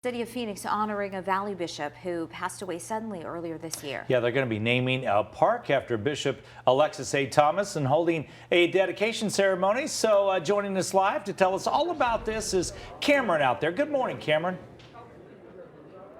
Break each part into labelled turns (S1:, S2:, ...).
S1: City of Phoenix honoring a Valley bishop who passed away suddenly earlier this year.
S2: Yeah, they're going to be naming a park after Bishop Alexis Thomas and holding a dedication ceremony. So joining us live to tell us all about this is Cameron out there. Good morning, Cameron.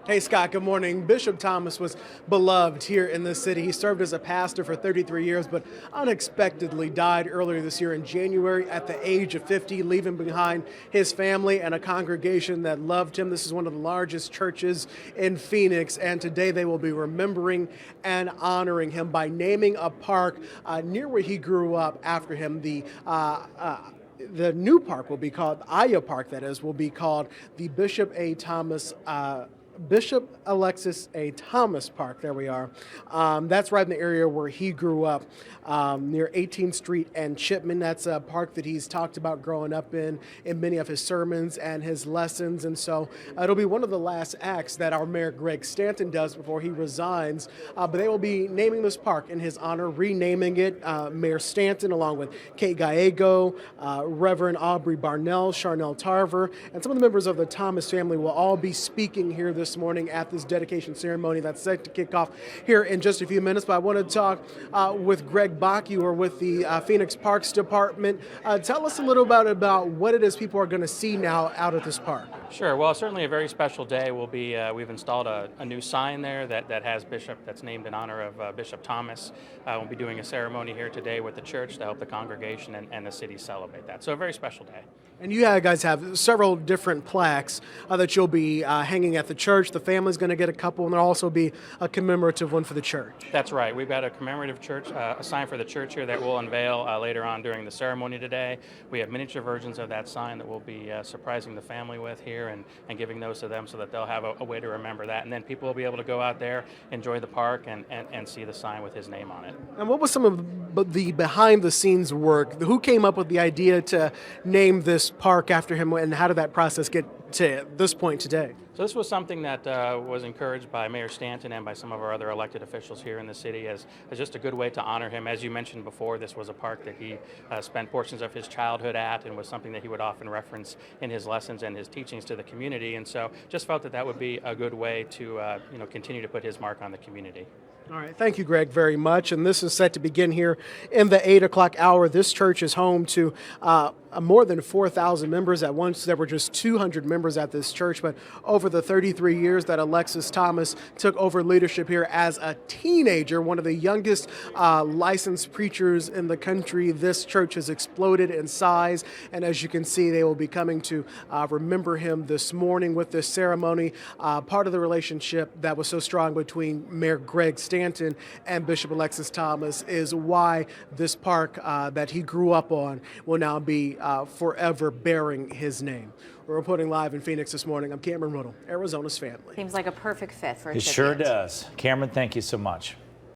S3: Hey, Scott, good morning. Bishop Thomas was beloved here in this city. He served as a pastor for 33 years, but unexpectedly died earlier this year in January at the age of 50, leaving behind his family and a congregation that loved him. This is one of the largest churches in Phoenix, and today they will be remembering and honoring him by naming a park near where he grew up after him. The new park will be called, Aya Park that is, will be called the Bishop Alexis Thomas Park. There we are. That's right in the area where he grew up, near 18th Street and Chipman. That's a park that he's talked about growing up in many of his sermons and his lessons. And so it'll be one of the last acts that our Mayor Greg Stanton does before he resigns. But they will be naming this park in his honor, renaming it. Mayor Stanton, along with Kate Gallego, Reverend Aubrey Barnell, Charnel Tarver, and some of the members of the Thomas family will all be speaking here this morning at this dedication ceremony that's set to kick off here in just a few minutes. But I want to talk with Greg Bach, you are with the Phoenix Parks Department. Tell us a little bit about what it is people are going to see now out at this park.
S4: Sure. Well, certainly a very special day. We've installed a new sign there that has Bishop, that's named in honor of Bishop Thomas. We'll be doing a ceremony here today with the church to help the congregation and the city celebrate that. So a very special day.
S3: And you guys have several different plaques that you'll be hanging at the church. The family's going to get a couple, and there'll also be a commemorative one for the church.
S4: That's right. We've got a commemorative a sign for the church here that we'll unveil later on during the ceremony today. We have miniature versions of that sign that we'll be surprising the family with here and giving those to them so that they'll have a way to remember that. And then people will be able to go out there, enjoy the park, and see the sign with his name on it.
S3: And what was some of the behind-the-scenes work? Who came up with the idea to name this park after him, and how did that process get to this point today?
S4: So this was something that was encouraged by Mayor Stanton and by some of our other elected officials here in the city as just a good way to honor him. As you mentioned before, this was a park that he spent portions of his childhood at, and was something that he would often reference in his lessons and his teachings to the community. And so just felt that would be a good way to continue to put his mark on the community.
S3: All right. Thank you, Greg, very much. And this is set to begin here in the 8 o'clock hour. This church is home to more than 4,000 members. At once, there were just 200 members at this church. But over the 33 years that Alexis Thomas took over leadership here as a teenager, one of the youngest licensed preachers in the country, this church has exploded in size. And as you can see, they will be coming to remember him this morning with this ceremony. Part of the relationship that was so strong between Mayor Greg Stanton and Bishop Alexis Thomas is why this park that he grew up on will now be forever bearing his name. We're reporting live in Phoenix this morning. I'm Cameron Riddle, Arizona's family.
S1: Seems like a perfect fit for a
S2: It sure does. Cameron, thank you so much.